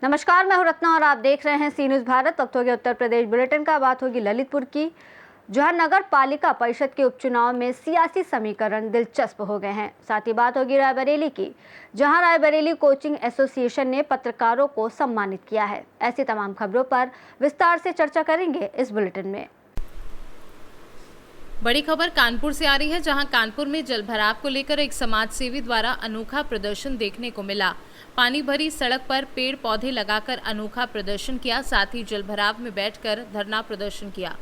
नमस्कार, मैं हूं रत्ना और आप देख रहे हैं सी न्यूज़ भारत। वक्त हो गया उत्तर प्रदेश बुलेटिन का। बात होगी ललितपुर की, जहां नगर पालिका परिषद के उपचुनाव में सियासी समीकरण दिलचस्प हो गए हैं। साथ ही बात होगी रायबरेली की, जहां रायबरेली कोचिंग एसोसिएशन ने पत्रकारों को सम्मानित किया है। ऐसी तमाम खबरों पर विस्तार से चर्चा करेंगे इस बुलेटिन में। बड़ी खबर कानपुर से आ रही है, जहां कानपुर में जलभराव को लेकर एक समाज सेवी द्वारा अनोखा प्रदर्शन देखने को मिला। पानी भरी सड़क पर पेड़ पौधे लगाकर अनोखा प्रदर्शन किया, साथ ही जलभराव में बैठकर धरना प्रदर्शन किया।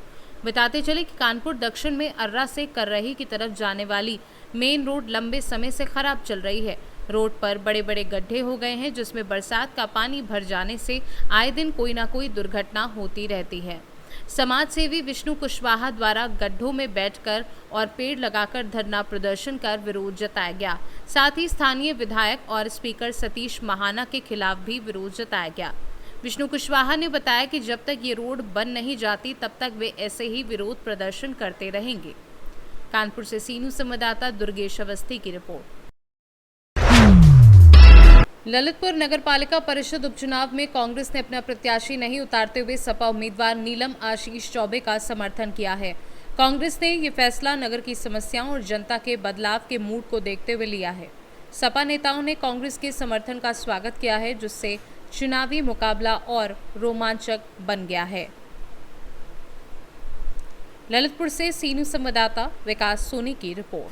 बताते चले कि कानपुर दक्षिण में अर्रा से कररही की तरफ जाने वाली मेन रोड लंबे समय से खराब चल रही है। रोड पर बड़े बड़े गड्ढे हो गए हैं, जिसमें बरसात का पानी भर जाने से आए दिन कोई ना कोई दुर्घटना होती रहती है। समाज सेवी विष्णु कुशवाहा द्वारा गड्ढों में बैठकर और पेड़ लगाकर धरना प्रदर्शन कर विरोध जताया गया। साथ ही स्थानीय विधायक और स्पीकर सतीश महाना के खिलाफ भी विरोध जताया गया। विष्णु कुशवाहा ने बताया कि जब तक ये रोड बन नहीं जाती तब तक वे ऐसे ही विरोध प्रदर्शन करते रहेंगे। कानपुर से सी न्यूज़ संवाददाता दुर्गेश अवस्थी की रिपोर्ट। ललितपुर नगरपालिका परिषद उपचुनाव में कांग्रेस ने अपना प्रत्याशी नहीं उतारते हुए सपा उम्मीदवार नीलम आशीष चौबे का समर्थन किया है। कांग्रेस ने ये फैसला नगर की समस्याओं और जनता के बदलाव के मूड को देखते हुए लिया है। सपा नेताओं ने कांग्रेस के समर्थन का स्वागत किया है, जिससे चुनावी मुकाबला और रोमांचक बन गया है। ललितपुर से सी न्यूज़ संवाददाता विकास सोनी की रिपोर्ट।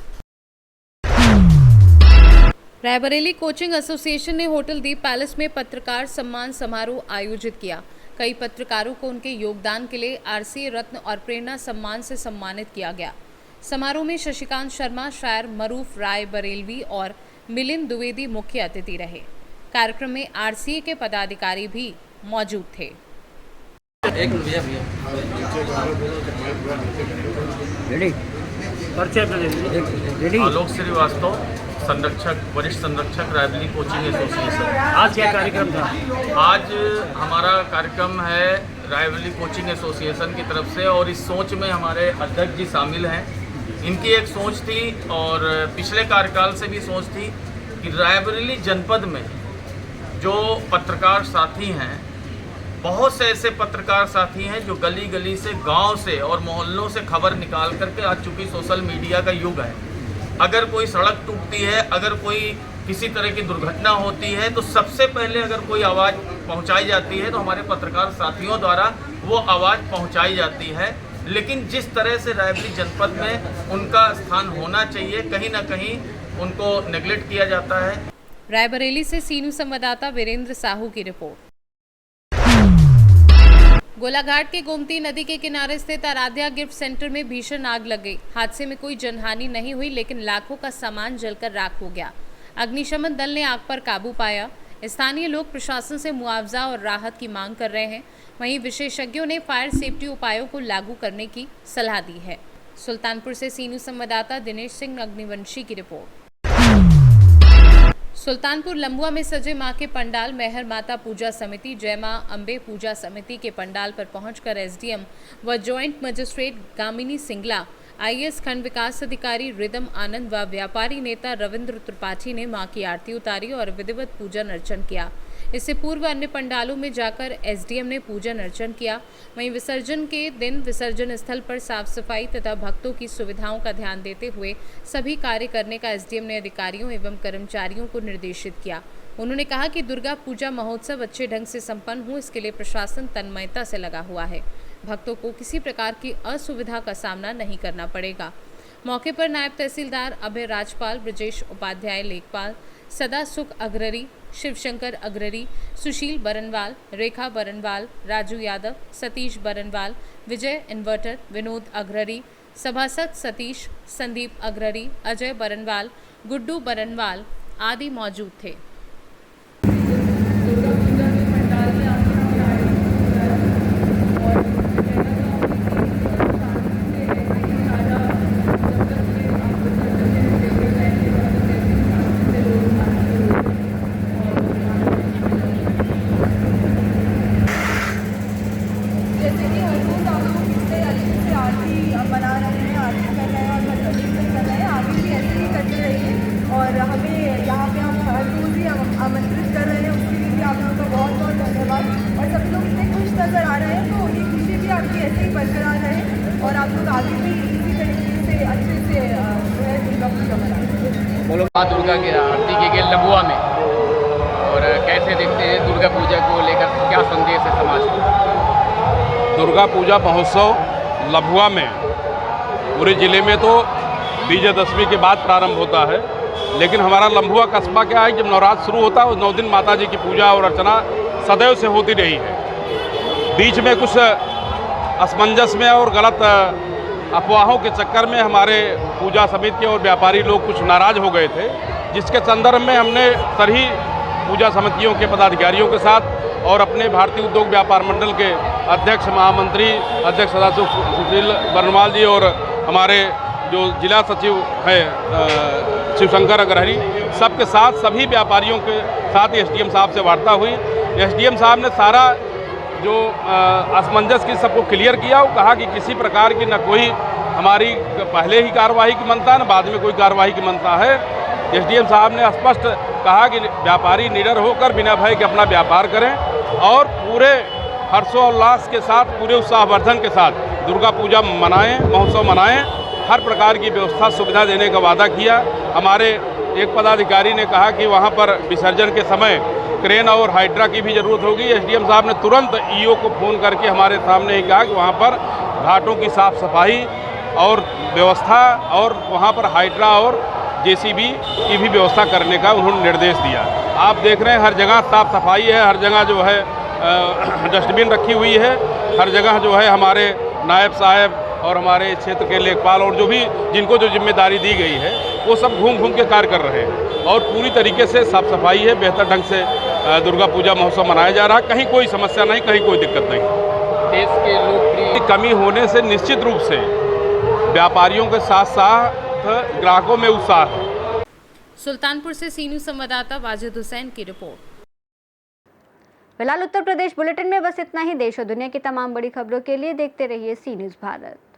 रायबरेली कोचिंग एसोसिएशन ने होटल दीप पैलेस में पत्रकार सम्मान समारोह आयोजित किया। कई पत्रकारों को उनके योगदान के लिए आरसीए रत्न और प्रेरणा सम्मान से सम्मानित किया गया। समारोह में शशिकांत शर्मा, शायर मरूफ राय बरेलवी और मिलिंद द्विवेदी मुख्य अतिथि रहे। कार्यक्रम में आरसीए के पदाधिकारी भी मौजूद थे। आलोक श्रीवास्तव, संरक्षक, वरिष्ठ संरक्षक, रायबरेली कोचिंग एसोसिएशन। आज क्या कार्यक्रम था? आज हमारा कार्यक्रम है रायबरेली कोचिंग एसोसिएशन की तरफ से, और इस सोच में हमारे अध्यक्ष जी शामिल हैं। इनकी एक सोच थी और पिछले कार्यकाल से भी सोच थी कि रायबरेली जनपद में जो पत्रकार साथी हैं, बहुत से ऐसे पत्रकार साथी हैं जो गली गली से, गांव से और मोहल्लों से खबर निकाल करके, आज चूँकि सोशल मीडिया का युग है, अगर कोई सड़क टूटती है, अगर कोई किसी तरह की दुर्घटना होती है, तो सबसे पहले अगर कोई आवाज़ पहुंचाई जाती है तो हमारे पत्रकार साथियों द्वारा वो आवाज़ पहुंचाई जाती है। लेकिन जिस तरह से रायबरेली जनपद में उनका स्थान होना चाहिए, कहीं ना कहीं उनको नेग्लेक्ट किया जाता है। रायबरेली से सी न्यूज़ संवाददाता वीरेंद्र साहू की रिपोर्ट। गोलाघाट के गोमती नदी के किनारे स्थित आराध्या गिफ्ट सेंटर में भीषण आग लग गई। हादसे में कोई जनहानि नहीं हुई, लेकिन लाखों का सामान जलकर राख हो गया। अग्निशमन दल ने आग पर काबू पाया। स्थानीय लोग प्रशासन से मुआवजा और राहत की मांग कर रहे हैं। वहीं विशेषज्ञों ने फायर सेफ्टी उपायों को लागू करने की सलाह दी है। सुल्तानपुर से सी न्यूज़ संवाददाता दिनेश सिंह अग्निवंशी की रिपोर्ट। सुल्तानपुर लंबुआ में सजे मां के पंडाल मेहर माता पूजा समिति, जय मां अम्बे पूजा समिति के पंडाल पर पहुंचकर एसडीएम व joint magistrate Gamini Singla, IAS खंड विकास अधिकारी रिदम आनंद व व्यापारी नेता रविंद्र त्रिपाठी ने मां की आरती उतारी और विधिवत पूजन अर्चन किया। इससे पूर्व अन्य पंडालों में जाकर एसडीएम ने पूजन अर्चन किया। वहीं विसर्जन के दिन विसर्जन स्थल पर साफ सफाई तथा भक्तों की सुविधाओं का ध्यान देते हुए सभी कार्य करने का एसडीएम ने अधिकारियों एवं कर्मचारियों को निर्देशित किया। उन्होंने कहा कि दुर्गा पूजा महोत्सव अच्छे ढंग से संपन्न हो, इसके लिए प्रशासन तन्मयता से लगा हुआ है। भक्तों को किसी प्रकार की असुविधा का सामना नहीं करना पड़ेगा। मौके पर नायब तहसीलदार अभय राजपाल, ब्रजेश उपाध्याय लेखपाल, सदा सुख अग्ररी, शिवशंकर अग्ररी, सुशील बरनवाल, रेखा बरनवाल, राजू यादव, सतीश बरनवाल, विजय इन्वर्टर, विनोद अग्ररी, सभासद सतीश, संदीप अग्ररी, अजय बरनवाल, गुड्डू बरनवाल आदि मौजूद थे। जैसे कि हैं और रोज़ आप लोग कितने अच्छे से आरती मना रहे हैं, आरती कर रहे हैं और घर कीर्तन कर रहे हैं। आगे भी ऐसे ही करते रहिए और हमें यहाँ पे हम हर रोज़ ही आमंत्रित कर रहे हैं, उसके लिए भी आप लोगों का बहुत बहुत धन्यवाद। और सभी लोग इतने खुश नज़र आ रहे हैं, तो ये खुशी भी आपकी ऐसे ही बरकरार रहे और आप लोग आगे भी इसी तरीके से अच्छे से जो है दुर्गा पूजा मनाएं। बोलो माँ दुर्गा की आरती की गई लबुआ में, और कैसे देखते हैं दुर्गा पूजा को लेकर, क्या संदेश है समाज को? दुर्गा पूजा महोत्सव लभुआ में पूरे ज़िले में तो विजयदशमी के बाद प्रारंभ होता है, लेकिन हमारा लम्भुआ कस्बा क्या है, जब नवरात्र शुरू होता है उस 9 दिन माता जी की पूजा और अर्चना सदैव से होती रही है। बीच में कुछ असमंजस में और गलत अफवाहों के चक्कर में हमारे पूजा समिति और व्यापारी लोग कुछ नाराज़ हो गए थे, जिसके संदर्भ में हमने सभी पूजा समितियों के पदाधिकारियों के साथ और अपने भारतीय उद्योग व्यापार मंडल के अध्यक्ष महामंत्री अध्यक्ष सदाशिव सुशील बर्नवाल जी और हमारे जो जिला सचिव है शिवशंकर अग्रहरी, सबके साथ सभी व्यापारियों के साथ एसडीएम साहब से वार्ता हुई। एसडीएम साहब ने सारा जो असमंजस की सबको क्लियर किया। वो कहा कि किसी प्रकार की न कोई हमारी पहले ही कार्रवाई की मनता न बाद में कोई कार्रवाई की मनता है। एसडीएम साहब ने स्पष्ट कहा कि व्यापारी निडर होकर बिना भय के अपना व्यापार करें और पूरे हर्षोल्लास के साथ, पूरे उत्साहवर्धन के साथ दुर्गा पूजा मनाएं, महोत्सव मनाएं। हर प्रकार की व्यवस्था सुविधा देने का वादा किया। हमारे एक पदाधिकारी ने कहा कि वहां पर विसर्जन के समय क्रेन और हाइड्रा की भी ज़रूरत होगी। एसडीएम साहब ने तुरंत ईओ को फ़ोन करके हमारे सामने ही कहा कि वहां पर घाटों की साफ़ सफाई और व्यवस्था और वहां पर हाइड्रा और जेसीबी की भी व्यवस्था करने का उन्होंने निर्देश दिया। आप देख रहे हैं हर जगह साफ़ सफाई है, हर जगह जो है डस्टबिन रखी हुई है, हर जगह जो है हमारे नायब साहब और हमारे क्षेत्र के लेखपाल और जो भी जिनको जो जिम्मेदारी दी गई है वो सब घूम घूम के कार्य कर रहे हैं और पूरी तरीके से साफ़ सफाई है। बेहतर ढंग से दुर्गा पूजा महोत्सव मनाया जा रहा है। कहीं कोई समस्या नहीं, कहीं कोई दिक्कत नहीं। देश के लोकप्रिय कमी होने से निश्चित रूप से व्यापारियों के साथ साथ ग्राहकों में उत्साह है। सुल्तानपुर से सीनू संवाददाता वाजिद हुसैन की रिपोर्ट। फिलहाल उत्तर प्रदेश बुलेटिन में बस इतना ही। देश और दुनिया की तमाम बड़ी खबरों के लिए देखते रहिए सी न्यूज़ भारत।